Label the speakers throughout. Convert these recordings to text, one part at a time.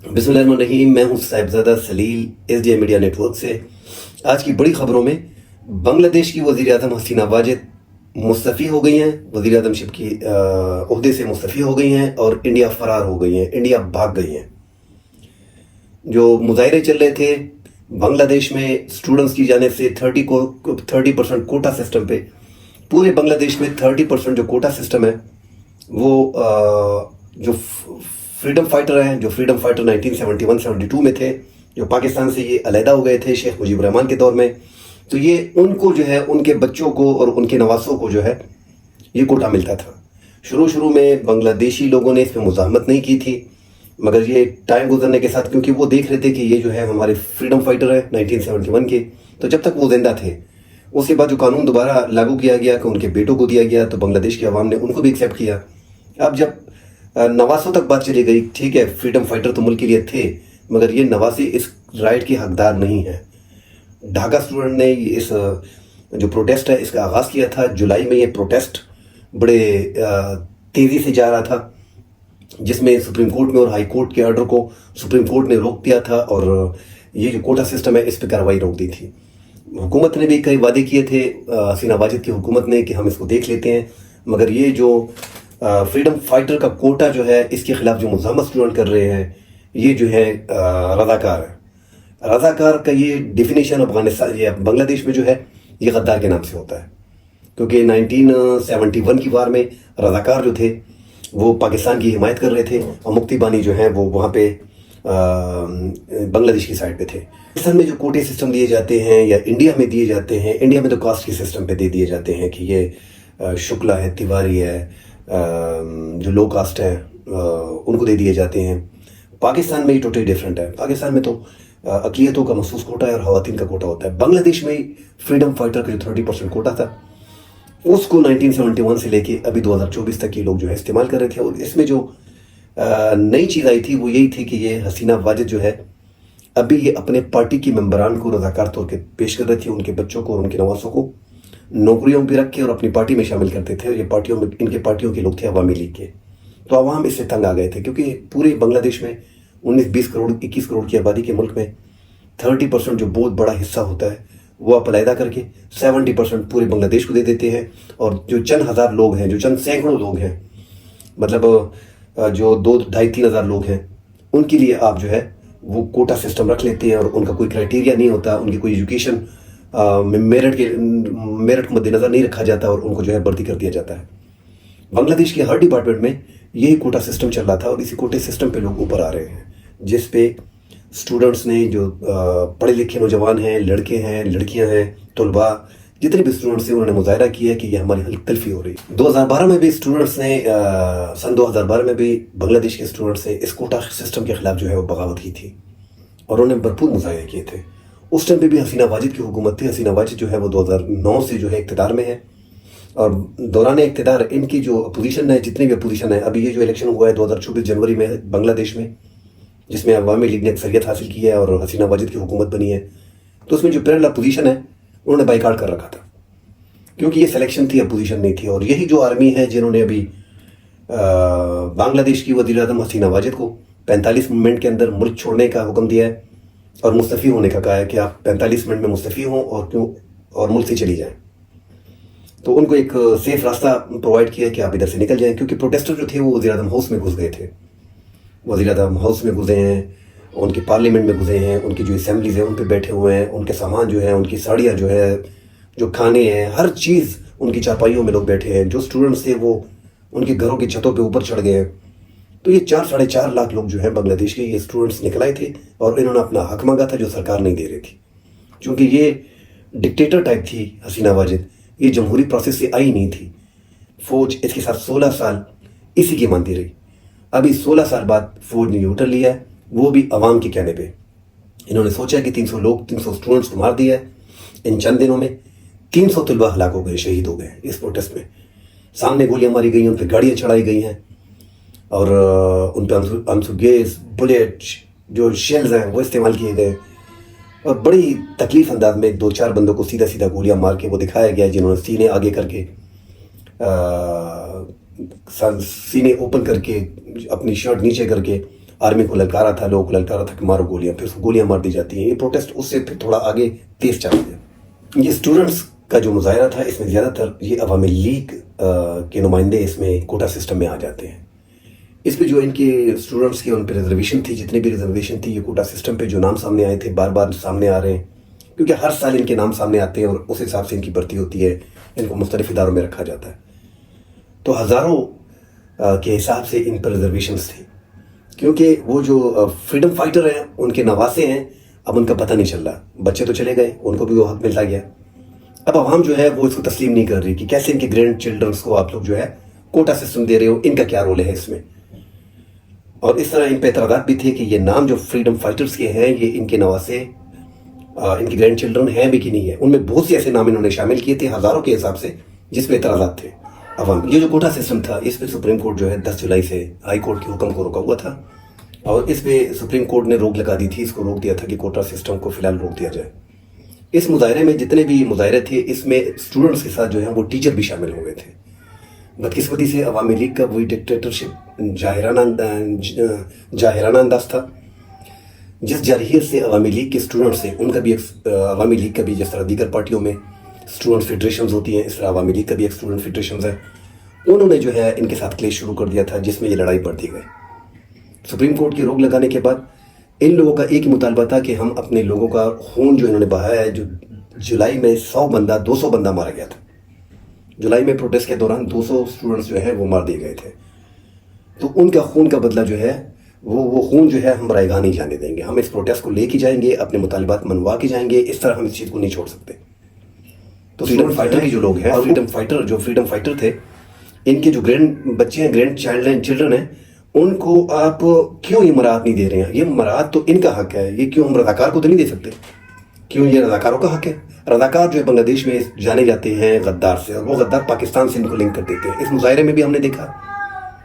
Speaker 1: بسم اللہ الرحمن الرحیم، میں ہوں صاحبزادہ Salil S D M media network سے۔ آج کی بڑی خبروں میں بنگلہ دیش کی وزیر اعظم حسینہ واجد مستعفی ہو گئی ہیں، وزیر اعظم شپ کی عہدے سے مستعفی ہو گئی ہیں اور انڈیا فرار ہو گئی ہیں، انڈیا بھاگ گئی ہیں۔ جو مظاہرے چل رہے تھے بنگلہ دیش میں اسٹوڈنٹس کی جانب سے 30% کوٹا سسٹم پہ، پورے بنگلہ دیش میں 30% جو کوٹا سسٹم ہے وہ جو فریڈم فائٹر ہیں، جو فریڈم فائٹر 1971-72 میں تھے، جو پاکستان سے یہ علیحدہ ہو گئے تھے شیخ مجیب الرحمان کے دور میں، تو یہ ان کو جو ہے ان کے بچوں کو اور ان کے نواسوں کو جو ہے یہ کوٹا ملتا تھا۔ شروع میں بنگلہ دیشی لوگوں نے اس میں مزاحمت نہیں کی تھی، مگر یہ ٹائم گزرنے کے ساتھ کیونکہ وہ دیکھ رہے تھے کہ یہ جو ہے ہمارے فریڈم فائٹر ہے 1971 کے، تو جب تک وہ زندہ تھے، اس کے بعد جو قانون دوبارہ لاگو کیا گیا کہ ان کے بیٹوں کو دیا گیا، تو بنگلہ دیش کی عوام نے ان کو بھی ایکسیپٹ کیا۔ اب جب نواسوں تک بات چلی گئی، ٹھیک ہے فریڈم فائٹر تو ملک کے لیے تھے، مگر یہ نواسی اس رائٹ کے حقدار نہیں ہیں۔ ڈھاکہ اسٹوڈنٹ نے اس جو پروٹیسٹ ہے اس کا آغاز کیا تھا جولائی میں۔ یہ پروٹیسٹ بڑے تیزی سے جا رہا تھا، جس میں سپریم کورٹ میں اور ہائی کورٹ کے آرڈر کو سپریم کورٹ نے روک دیا تھا، اور یہ جو کوٹا سسٹم ہے اس پہ کارروائی روک دی تھی۔ حکومت نے بھی کئی وعدے کیے تھے، حسینہ واجد کی حکومت نے، کہ ہم اس کو دیکھ لیتے ہیں، مگر یہ جو فریڈم فائٹر کا کوٹا جو ہے اس کے خلاف جو مزاحمت اسٹوڈنٹ کر رہے ہیں، یہ جو ہے رضاکار ہے۔ رضاکار کا یہ ڈیفینیشن افغانستان یا بنگلہ دیش میں جو ہے یہ غدار کے نام سے ہوتا ہے، کیونکہ 1971 کی وار میں رضاکار جو تھے وہ پاکستان کی حمایت کر رہے تھے، اور مکتی بانی جو ہیں وہ وہاں پہ بنگلہ دیش کی سائڈ پہ تھے۔ پاکستان میں جو کوٹے سسٹم دیے جاتے ہیں یا انڈیا میں دیے جاتے ہیں، انڈیا میں تو کاسٹ کے سسٹم پہ دے دیے جاتے ہیں کہ یہ شکلا ہے، تیواری ہے، جو لو کاسٹ ہے ان کو دے دیے جاتے ہیں۔ پاکستان میں یہ ٹوٹلی ڈیفرنٹ ہے۔ پاکستان میں تو اقلیتوں کا مخصوص کوٹا ہے اور خواتین کا کوٹا ہوتا ہے۔ بنگلہ دیش میں فریڈم فائٹر کا جو 30% کوٹا تھا اس کو 1971 سے لے کے ابھی 2024 تک یہ لوگ جو ہے استعمال کر رہے تھے، اور اس میں جو نئی چیز آئی تھی وہ یہی تھی کہ یہ حسینہ واجد جو ہے ابھی یہ اپنے پارٹی کی ممبران کو رضاکار طور کے پیش کر رہی تھی، ان کے بچوں کو اور ان کے نواسوں کو نوکریوں پہ رکھ کے اور اپنی پارٹی میں شامل کرتے تھے، اور یہ پارٹیوں میں ان کے پارٹیوں کے لوگ تھے عوامی لیگ کے۔ تو عوام اس سے تنگ آ گئے تھے، کیونکہ پورے بنگلہ دیش میں 19-20 کروڑ 21 کروڑ کی آبادی کے ملک میں 30% جو بہت بڑا حصہ ہوتا ہے وہ آپ علیحدہ کر کے 70% پورے بنگلہ دیش کو دے دیتے ہیں، اور جو چند ہزار لوگ ہیں، جو چند سینکڑوں لوگ ہیں، مطلب جو 2-2.5-3 ہزار لوگ ہیں، ان کے لیے آپ جو ہے وہ کوٹا سسٹم رکھ لیتے ہیں، اور ان کا کوئی کرائٹیریا نہیں ہوتا، ان کی کوئی ایجوکیشن میرٹ کو مد نظر نہیں رکھا جاتا، اور ان کو جو ہے بھرتی کر دیا جاتا ہے۔ بنگلہ دیش کے ہر ڈپارٹمنٹ میں یہی کوٹا سسٹم چل رہا تھا، اور اسی کوٹے سسٹم پہ لوگ اوپر آ رہے ہیں، جس پہ اسٹوڈنٹس نے، جو پڑھے لکھے نوجوان ہیں، لڑکے ہیں، لڑکیاں ہیں، طلباء، جتنے بھی اسٹوڈنٹس ہیں، انہوں نے مظاہرہ کیا ہے کہ یہ ہماری حلق تلفی ہو رہی ہے۔ 2012 میں بھی اسٹوڈنٹس نے سن 2012 میں بھی بنگلہ دیش کے اسٹوڈنٹس نے اس کوٹا سسٹم کے خلاف جو ہے وہ بغاوت کی تھی، اور انہوں نے بھرپور مظاہرے کیے تھے۔ اس ٹائم پہ بھی حسینہ واجد کی حکومت تھی۔ حسینہ واجد جو ہے وہ 2009 سے جو ہے اقتدار میں ہے، اور دوران اقتدار ان کی جو اپوزیشن ہے، جتنی بھی اپوزیشن ہے، ابھی یہ جو الیکشن ہوا ہے 2024 جنوری میں بنگلہ دیش میں، جس میں عوامی لیگ نے اکثریت حاصل کی ہے اور حسینہ واجد کی حکومت بنی ہے، تو اس میں جو پیرل اپوزیشن ہے انہوں نے بائیکاٹ کر رکھا تھا، کیونکہ یہ سلیکشن تھی، اپوزیشن نہیں تھی۔ اور یہی جو آرمی ہے جنہوں نے ابھی بنگلہ دیش کی وزیر اعظم حسینہ واجد کو 45 منٹ کے اندر ملک چھوڑنے کا حکم دیا ہے اور مستعفی ہونے کا کہا ہے کہ آپ 45 منٹ میں مستعفی ہوں اور ملک سے چلی جائیں، تو ان کو ایک سیف راستہ پرووائڈ کیا کہ آپ ادھر سے نکل جائیں، کیونکہ پروٹیسٹر جو تھے وہ وزیر اعظم ہاؤس میں گھس گئے تھے، وزیر اعظم ہاؤس میں گھسے ہیں، ان کی پارلیمنٹ میں گھسے ہیں، ان کی جو اسمبلیز ہیں ان پہ بیٹھے ہوئے ہیں، ان کے سامان جو ہے، ان کی ساڑیاں جو ہے، جو کھانے ہیں، ہر چیز ان کی چارپائیوں میں لوگ بیٹھے ہیں۔ جو اسٹوڈنٹس تھے وہ ان کے گھروں کی چھتوں پہ اوپر چڑھ گئے ہیں۔ تو یہ 4-4.5 لاکھ لوگ جو ہیں بنگلہ دیش کے، یہ اسٹوڈنٹس نکل آئے تھے، اور انہوں نے اپنا حق مانگا تھا جو سرکار نہیں دے رہی تھی، چونکہ یہ ڈکٹیٹر ٹائپ تھی حسینہ واجد، یہ جمہوری پروسیس سے آئی نہیں تھی۔ فوج اس کے ساتھ 16 سال اسی کی مانتی رہی۔ ابھی 16 سال بعد فوج نے یوٹر لیا ہے، وہ بھی عوام کے کہنے پہ۔ انہوں نے سوچا کہ 300 اسٹوڈنٹس کو مار دیا ہے، ان چند دنوں میں 300 طلباء ہلاک ہو گئے، شہید ہو گئے اس پروٹیسٹ میں۔ سامنے گولیاں ماری گئی، ان پہ گاڑیاں چڑھائی گئی ہیں، اور ان پہ آنسو گیس، بلیٹ، جو شیلز ہیں وہ استعمال کیے گئے، اور بڑی تکلیف انداز میں 2-4 بندوں کو سیدھا سیدھا گولیاں مار کے وہ دکھایا گیا، جنہوں نے سینے آگے کر کے، سینے اوپن کر کے، اپنی شرٹ نیچے کر کے آرمی کو للکارا تھا، لوگوں کو للکارا تھا کہ مارو گولیاں، پھر اس کو گولیاں مار دی جاتی ہیں. یہ پروٹیسٹ اس سے پھر تھوڑا آگے تیز چل گیا. یہ اسٹوڈنٹس کا جو مظاہرہ تھا اس میں زیادہ تر یہ عوامی لیگ کے نمائندے اس میں کوٹا سسٹم میں آ جاتے ہیں. اس پہ جو ان کے اسٹوڈنٹس کی ان پہ ریزرویشن تھی، جتنی بھی ریزرویشن تھی، یہ کوٹا سسٹم پہ جو نام سامنے آئے تھے بار بار سامنے آ رہے ہیں، کیونکہ ہر سال ان کے نام سامنے آتے ہیں اور اس حساب سے ان کی بھرتی ہوتی ہے، ان کو مختلف اداروں میں رکھا جاتا ہے. تو ہزاروں کے حساب سے ان پر ریزرویشنس تھے، کیونکہ وہ جو فریڈم فائٹر ہیں ان کے نواسے ہیں، اب ان کا پتہ نہیں چل رہا. بچے تو چلے گئے، ان کو بھی وہ حق ملتا گیا. اب عوام جو ہے وہ اس کو تسلیم نہیں کر رہی کہ کیسے ان کے گرینڈ چلڈرنس کو آپ لوگ جو ہے کوٹا سسٹم دے رہے ہو، ان کا کیا رول ہے اس میں. اور اس طرح ان پہ اعتراضات بھی تھے کہ یہ نام جو فریڈم فائٹرز کے ہیں یہ ان کے نواسے، ان کے گرینڈ چلڈرن ہیں بھی کہ نہیں ہے. ان میں بہت سے ایسے نام انہوں نے شامل کیے تھے ہزاروں کے حساب سے، جس پہ اعتراضات تھے عوام. یہ جو کوٹا سسٹم تھا اس پہ سپریم کورٹ جو ہے 10 جولائی سے ہائی کورٹ کے حکم کو روکا ہوا تھا، اور اس پہ سپریم کورٹ نے روک لگا دی تھی، اس کو روک دیا تھا کہ کوٹا سسٹم کو فی الحال روک دیا جائے. اس مظاہرے میں جتنے بھی مظاہرے تھے اس میں اسٹوڈنٹس کے ساتھ جو ہے وہ ٹیچر بھی شامل ہو گئے تھے. بدقسمتی سے عوامی لیگ کا وہی ڈکٹیٹرشپ جاہرانہ انداز تھا، جس جارحیت سے عوامی لیگ کے اسٹوڈنٹس ہیں ان کا بھی ایک عوامی لیگ کا بھی، جس طرح دیگر پارٹیوں میں اسٹوڈنٹ فیڈریشنز ہوتی ہیں اس طرح عوامی لیگ کا بھی ایک اسٹوڈنٹ فیڈریشنز ہے، انہوں نے جو ہے ان کے ساتھ کلیش شروع کر دیا تھا، جس میں یہ لڑائی بڑھتی گئی. سپریم کورٹ کی روک لگانے کے بعد ان لوگوں کا ایک ہی مطالبہ تھا کہ ہم اپنے لوگوں کا خون جو انہوں نے بہایا ہے، جو جولائی میں 200 بندہ مارا گیا تھا، جولائی میں پروٹیسٹ کے دوران 200 اسٹوڈنٹس جو ہے وہ مار دیے گئے تھے، تو ان کا خون کا بدلہ جو ہے وہ خون جو ہے ہم رائے گاہ نہیں جانے دیں گے. ہم اس پروٹیسٹ کو لے کے جائیں گے، اپنے مطالبات منوا کے جائیں گے، اس طرح ہم اس چیز کو نہیں چھوڑ سکتے. تو فریڈم فائٹر کے جو لوگ ہیں، فریڈم فائٹر تھے، ان کے جو گرینڈ بچے ہیں، گرینڈ چلڈرن ہیں، ان کو آپ کیوں یہ مراعات نہیں دے رہے ہیں؟ یہ مراعات تو ان کا حق ہے، یہ کیوں ہم رضاکار کو تو نہیں دے سکتے؟ کیوں یہ رضاکاروں کا حق ہے؟ رضاکار جو ہے بنگلہ دیش میں جانے جاتے ہیں غدار سے، اور وہ غدار پاکستان سے ان کو لنک کر دیتے ہیں. اس مظاہرے میں بھی ہم نے دیکھا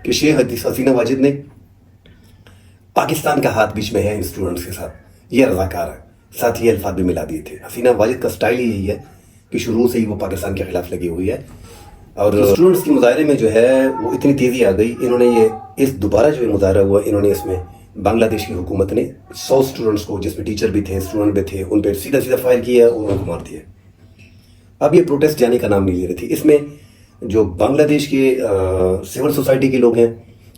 Speaker 1: کہ شیخ حسینہ واجد نے پاکستان کا ہاتھ بیچ میں ہے ان اسٹوڈنٹس کے ساتھ، یہ رضاکار ہے، ساتھ یہ الفاظ بھی ملا دیے تھے. حسینہ واجد کا سٹائل ہی یہی ہے کہ شروع سے ہی وہ پاکستان کے خلاف لگی ہوئی ہے. اور اسٹوڈنٹس کی مظاہرے میں جو ہے وہ اتنی تیزی آ گئی، انہوں نے اس دوبارہ جو مظاہرہ ہوا، انہوں نے اس میں بنگلہ دیش کی حکومت نے 100 اسٹوڈنٹس کو، جس میں ٹیچر بھی تھے، اسٹوڈنٹ بھی تھے، ان پہ سیدھا فائر کیا اور ان کو مار دیا. اب یہ پروٹیسٹ جانے کا نام نہیں لے رہی تھی. اس میں جو بنگلہ دیش کے سول سوسائٹی کے لوگ ہیں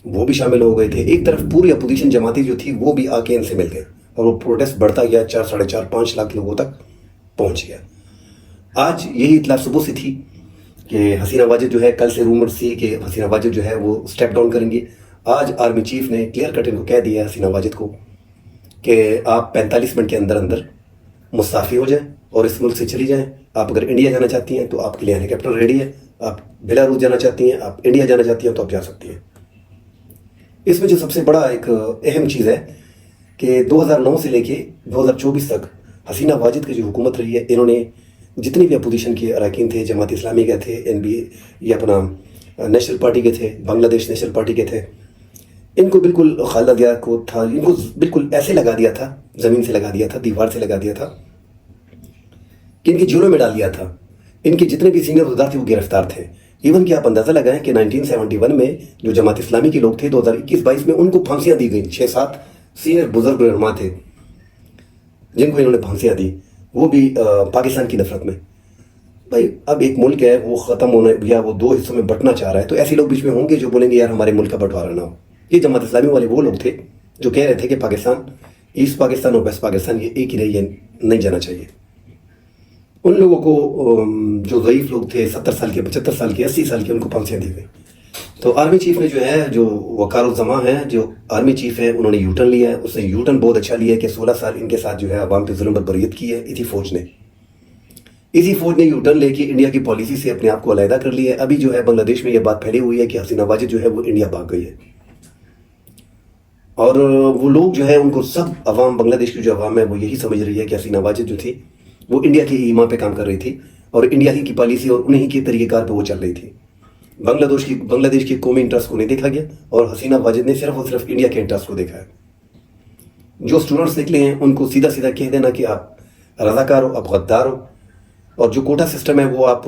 Speaker 1: وہ بھی شامل ہو گئے تھے. ایک طرف پوری اپوزیشن جماعتی جو تھی وہ بھی آ کے ان سے مل گئے، اور وہ پروٹیسٹ بڑھتا گیا، 4-5 لاکھ لوگوں تک پہنچ گیا. آج یہی اطلاع صبح سے تھی کہ حسینہ واجد جو ہے، کل سے رومر سی کہ حسینہ واجد جو ہے وہ اسٹیپ ڈاؤن کریں گے. آج آرمی چیف نے کلیئر کٹ ان کو کہہ دیا حسینہ واجد کو کہ آپ 45 منٹ کے اندر مستعفی ہو جائیں اور اس ملک سے چلی جائیں. آپ اگر انڈیا جانا چاہتی ہیں تو آپ کے لیے ہیلی کاپٹر ریڈی ہے، آپ بیلاروس جانا چاہتی ہیں، آپ انڈیا جانا چاہتی ہیں تو آپ جا سکتی ہیں. اس میں جو سب سے بڑا ایک اہم چیز ہے کہ 2009 سے لے کے 2024 تک حسینہ واجد کی جو حکومت رہی ہے، انہوں نے جتنی بھی اپوزیشن کے اراکین تھے، جماعت اسلامی کے تھے، NB یہ اپنا نیشنل پارٹی کے تھے، بنگلہ دیش نیشنل پارٹی کے تھے، ان کو بالکل خالدہ دیا کو تھا، ان کو بالکل ایسے لگا دیا تھا، زمین سے لگا دیا تھا، دیوار سے لگا دیا تھا کہ ان کی جیلوں میں ڈال دیا تھا. ان کے جتنے بھی سینئر عہدیدار تھے وہ گرفتار تھے. ایون کہ آپ اندازہ لگائیں کہ 1971 میں جو جماعت اسلامی کے لوگ تھے 2021-22 میں ان کو پھانسیاں دی گئیں. 6-7 سینئر بزرگ علماء تھے جن کو انہوں نے پھانسیاں دی، وہ بھی پاکستان کی نفرت میں. بھائی اب ایک ملک ہے وہ ختم ہونا یا وہ 2 حصوں میں بٹنا چاہ رہا ہے، تو ایسے لوگ بیچ میں ہوں گے جو بولیں گے یار ہمارے ملک کا بٹوارا نہ ہو. یہ جماعت اسلامی والے وہ لوگ تھے جو کہہ رہے تھے کہ پاکستان، ایسٹ پاکستان اور ویسٹ پاکستان یہ ایک ہی رہی ہے، نہیں جانا چاہیے. ان لوگوں کو جو ضعیف لوگ تھے 70 سال کے، 75 سال کے، 80 سال کے، ان کو پھانسیاں دی گئی. تو آرمی چیف نے جو ہے، جو وقار الزماں ہے، جو آرمی چیف ہے، انہوں نے یو ٹرن لیا ہے. اس نے یو ٹرن بہت اچھا لیا ہے کہ 16 سال ان کے ساتھ جو ہے عوام پہ ظلم بربریت کی ہے. اسی فوج نے یو ٹرن لے کے انڈیا کی پالیسی سے اپنے آپ کو علیحدہ کر لیا ہے. ابھی جو ہے بنگلہ دیش میں یہ بات پھیلی ہوئی ہے کہ حسینہ واجد جو ہے وہ انڈیا بھاگ گئی ہے، اور وہ لوگ جو ہے ان کو سب عوام، بنگلہ دیش کی جو عوام ہے وہ یہی سمجھ رہی ہے کہ حسینہ واجد جو تھی وہ انڈیا کی ایما پہ کام کر رہی تھی، اور انڈیا ہی کی پالیسی اور انہی کے طریقہ کار پہ وہ چل رہی تھی. بنگلہ دیش کی قومی انٹرسٹ کو نہیں دیکھا گیا، اور حسینہ واجد نے صرف اور صرف انڈیا کے انٹرسٹ کو دیکھا ہے. جو اسٹوڈنٹس نکلے ہیں ان کو سیدھا سیدھا کہہ دینا کہ آپ رضاکار ہو، آپ غدار ہو، اور جو کوٹا سسٹم ہے وہ آپ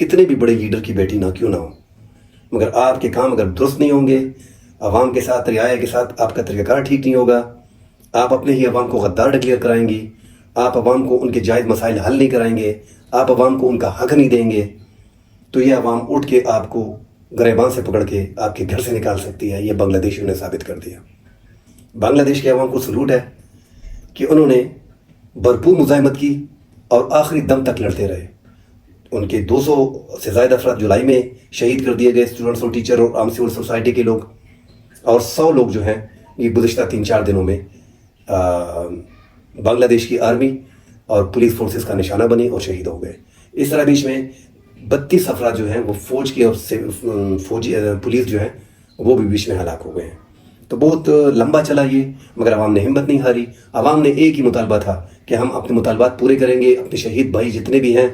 Speaker 1: کتنے بھی بڑے لیڈر کی بیٹی نہ کیوں نہ ہو، مگر آپ کے کام اگر درست نہیں ہوں گے، عوام کے ساتھ، رعایا کے ساتھ آپ کا طریقہ کار ٹھیک نہیں ہوگا، آپ اپنے ہی عوام کو غدار ڈکلیئر کرائیں گی، آپ عوام کو ان کے جائز مسائل حل نہیں کرائیں گے، آپ عوام کو ان کا حق نہیں دیں گے، تو یہ عوام اٹھ کے آپ کو گریباں سے پکڑ کے آپ کے گھر سے نکال سکتی ہے۔ یہ بنگلہ دیشیوں نے ثابت کر دیا۔ بنگلہ دیش کے عوام کو سلوٹ ہے کہ انہوں نے بھرپور مزاحمت کی اور آخری دم تک لڑتے رہے۔ ان کے 200 سے زائد افراد جولائی میں شہید کر دیے گئے، اسٹوڈنٹس اور ٹیچر اور عام سول سوسائٹی کے لوگ، اور 100 لوگ جو ہیں یہ گزشتہ 3-4 دنوں میں بنگلہ دیش کی آرمی اور پولیس فورسز کا نشانہ بنے اور شہید ہو گئے۔ اس طرح بیچ میں 32 افراد جو ہیں وہ فوج کے اور فوجی پولیس جو ہے وہ بھی بیچ میں ہلاک ہو گئے ہیں۔ تو بہت لمبا چلا یہ، مگر عوام نے ہمت نہیں ہاری۔ عوام نے ایک ہی مطالبہ تھا کہ ہم اپنے مطالبات پورے کریں گے، اپنے شہید بھائی جتنے بھی ہیں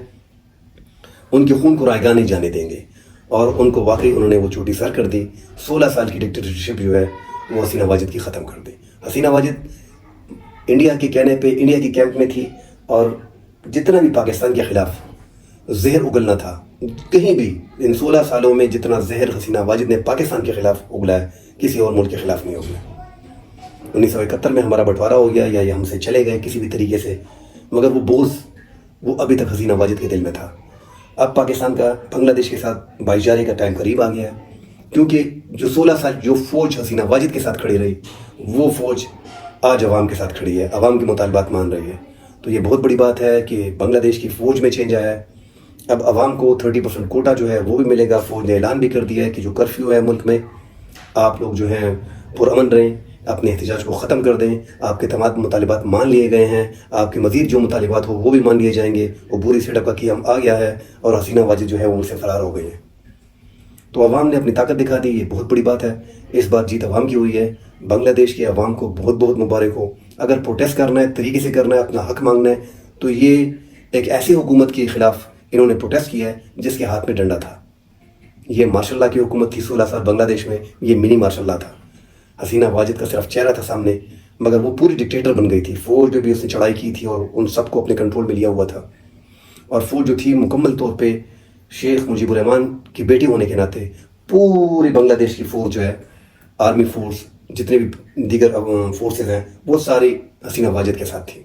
Speaker 1: ان کے خون کو رائیگاں نہیں جانے دیں گے، اور ان کو واقعی انہوں نے وہ چوٹی سر کر دی۔ 16 سال کی ڈکٹیٹرشپ جو ہے وہ حسینہ واجد کی ختم کر دی۔ حسینہ واجد انڈیا کے کہنے پہ انڈیا کی کیمپ میں تھی، اور جتنا بھی پاکستان کے خلاف زہر اگلنا تھا کہیں بھی، ان 16 سالوں میں جتنا زہر حسینہ واجد نے پاکستان کے خلاف اگلا ہے کسی اور ملک کے خلاف نہیں اگلا۔ 1971 میں ہمارا بٹوارہ ہو گیا یا یہ ہم سے چلے گئے کسی بھی طریقے سے، مگر وہ بوجھ وہ ابھی تک حسینہ واجد کے دل میں تھا۔ اب پاکستان کا بنگلہ دیش کے ساتھ بھائی چارے کا ٹائم قریب آ گیا ہے، کیونکہ جو 16 سال جو فوج حسینہ واجد کے ساتھ کھڑی رہی وہ فوج آج عوام کے ساتھ کھڑی ہے، عوام کے مطالبات مان رہی ہے۔ تو یہ بہت بڑی بات ہے کہ بنگلہ دیش کی فوج میں چینج آیا ہے۔ اب عوام کو 30% کوٹا جو ہے وہ بھی ملے گا۔ فوج نے اعلان بھی کر دیا ہے کہ جو کرفیو ہے ملک میں، آپ لوگ جو ہیں پرامن رہیں، اپنے احتجاج کو ختم کر دیں، آپ کے تمام مطالبات مان لیے گئے ہیں، آپ کے مزید جو مطالبات ہو وہ بھی مان لیے جائیں گے۔ وہ بری سیٹ اپ کا کیم آ گیا ہے اور حسینہ واجد جو ہے وہ ان سے فرار ہو گئی ہیں۔ تو عوام نے اپنی طاقت دکھا دی، یہ بہت بڑی بات ہے۔ اس بار جیت عوام کی ہوئی ہے۔ بنگلہ دیش کے عوام کو بہت بہت مبارک ہو۔ اگر پروٹیسٹ کرنا ہے، طریقے سے کرنا ہے، اپنا حق مانگنا ہے، تو یہ ایک ایسی حکومت کے خلاف انہوں نے پروٹیسٹ کیا ہے جس کے ہاتھ میں ڈنڈا تھا۔ یہ مارشل لا کی حکومت تھی 16 سال بنگلہ دیش میں، یہ منی مارشل لا تھا۔ حسینہ واجد کا صرف چہرہ تھا سامنے، مگر وہ پوری ڈکٹیٹر بن گئی تھی۔ فوج جو بھی اس نے چڑھائی کی تھی اور ان سب کو اپنے کنٹرول میں لیا ہوا تھا، اور فوج جو تھی مکمل طور پہ شیخ مجیب الرحمان کی بیٹی ہونے کے ناطے پوری بنگلہ دیش کی فوج جو ہے، آرمی فورس، جتنے بھی دیگر فورسز ہیں، وہ ساری حسینہ واجد کے ساتھ تھی۔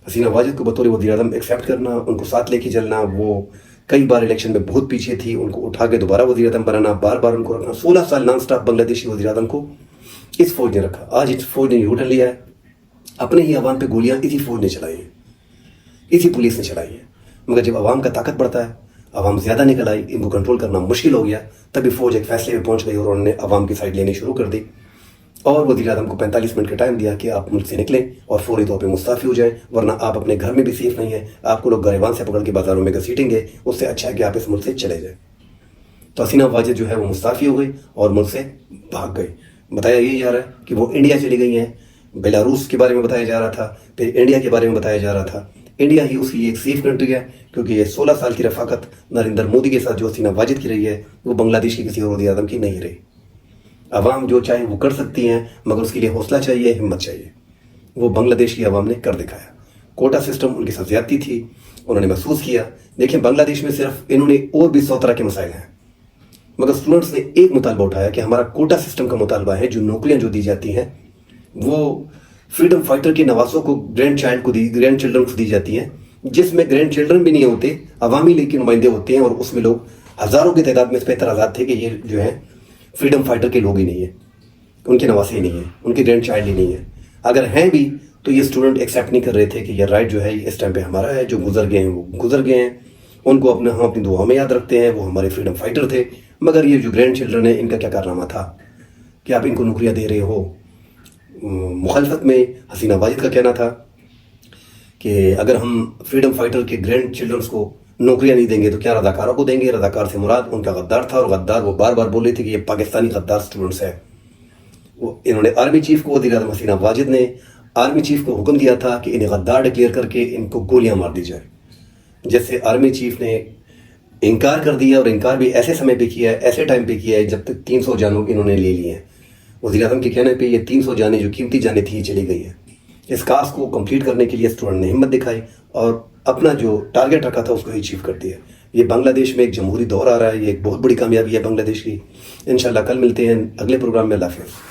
Speaker 1: حسینہ واجد کو بطور وزیر اعظم ایکسیپٹ کرنا، ان کو ساتھ لے کے چلنا، وہ کئی بار الیکشن میں بہت پیچھے تھی، ان کو اٹھا کے دوبارہ وزیر اعظم بنانا، بار بار ان کو رکھنا۔ 16 سال نان سٹاپ بنگلہ دیشی وزیر اعظم کو اس فوج نے رکھا۔ آج اس فوج نے یو ٹرن لیا ہے، اپنے ہی عوام پہ گولیاں اسی فوج نے چلائی ہیں، اسی پولیس نے چلائی ہیں۔ مگر جب عوام کا طاقت بڑھتا ہے، عوام زیادہ نکل آئی، ان کو کنٹرول کرنا مشکل ہو گیا، تبھی فوج ایک فیصلے میں پہنچ گئی اور انہوں نے عوام کی سائڈ لینی شروع کر دی، اور وزیر اعظم کو 45 منٹ کا ٹائم دیا کہ آپ ملک سے نکلیں اور فوری طور پہ مستعفی ہو جائیں، ورنہ آپ اپنے گھر میں بھی سیف نہیں ہیں، آپ کو لوگ گریبان سے پکڑ کے بازاروں میں گھسیٹیں گے، اس سے اچھا ہے کہ آپ اس ملک سے چلے جائیں۔ تو حسینہ واجد جو ہے وہ مستعفی ہو گئی اور ملک سے بھاگ گئی۔ بتایا یہ جا رہا ہے کہ وہ انڈیا چلی گئی ہیں، بیلاروس کے بارے میں بتایا جا رہا تھا، پھر انڈیا کے بارے میں بتایا جا رہا تھا۔ انڈیا ہی اس کی ایک سیف کنٹری ہے، کیونکہ یہ 16 سال کی رفاقت نریندر مودی کے ساتھ جو حسینہ واجد کی رہی ہے وہ بنگلہ دیش کی کسی اور وزیر اعظم کی نہیں رہی۔ عوام جو چاہے وہ کر سکتی ہیں، مگر اس کے لیے حوصلہ چاہیے، ہمت چاہیے۔ وہ بنگلہ دیش کی عوام نے کر دکھایا۔ کوٹا سسٹم ان کے ساتھ زیادتی تھی، انہوں نے محسوس کیا۔ دیکھیں بنگلہ دیش میں صرف انہوں نے اور بھی 100 طرح کے مسائل ہیں، مگر اسٹوڈنٹس نے ایک مطالبہ اٹھایا کہ ہمارا کوٹا سسٹم کا مطالبہ ہے، جو نوکریاں جو دی جاتی ہیں وہ فریڈم فائٹر کے نواسوں کو، گرینڈ چلڈرن کو دی جاتی ہیں، جس میں گرینڈ چلڈرن بھی نہیں ہوتے، عوامی لیگ کے نمائندے ہوتے ہیں، اور اس میں لوگ ہزاروں کی تعداد میں اس پہ اعتراضات تھے کہ یہ جو ہے فریڈم فائٹر کے لوگ ہی نہیں ہیں، ان کے نواسے ہی نہیں ہیں، ان کے گرینڈ چائلڈ ہی نہیں ہیں۔ اگر ہیں بھی تو یہ اسٹوڈنٹ ایکسیپٹ نہیں کر رہے تھے کہ یہ رائٹ جو ہے اس ٹائم پہ ہمارا ہے، جو گزر گئے ہیں وہ گزر گئے ہیں، ان کو ہم اپنی دعاؤں میں یاد رکھتے ہیں، وہ ہمارے فریڈم فائٹر تھے۔ مگر یہ جو گرینڈ چلڈرن ہیں، ان کا کیا کارنامہ تھا کہ آپ ان کو نوکریاں دے رہے ہو؟ مخالفت میں حسینہ واجد کا کہنا تھا کہ اگر ہم فریڈم فائٹر کے گرینڈ چلڈرنس کو نوکریاں نہیں دیں گے تو کیا رضاکاروں کو دیں گے؟ رضاکار سے مراد ان کا غدار تھا، اور غدار وہ بار بار بول رہے تھے کہ یہ پاکستانی غدار اسٹوڈنٹس ہیں۔ انہوں نے آرمی چیف کو، وزیر اعظم حسینہ واجد نے آرمی چیف کو حکم دیا تھا کہ انہیں غدار ڈکلیئر کر کے ان کو گولیاں مار دی جائے، جس سے آرمی چیف نے انکار کر دیا، اور انکار بھی ایسے سمے پہ کیا ہے، ایسے ٹائم پہ کیا ہے جب تک 300 جانوں انہوں نے لے لی ہیں۔ وزیر اعظم کے کہنے پہ یہ 300 جانیں جو قیمتی جانیں تھیں یہ چلی گئی ہیں۔ اس کاس کو کمپلیٹ کرنے کے لیے اسٹوڈنٹ نے ہمت دکھائی اور اپنا جو ٹارگیٹ رکھا تھا اس کو اچیو کر دیا۔ یہ بنگلہ دیش میں ایک جمہوری دور آ رہا ہے، یہ ایک بہت بڑی کامیابی ہے بنگلہ دیش کی. انشاءاللہ کل ملتے ہیں اگلے پروگرام میں. اللہ حافظ.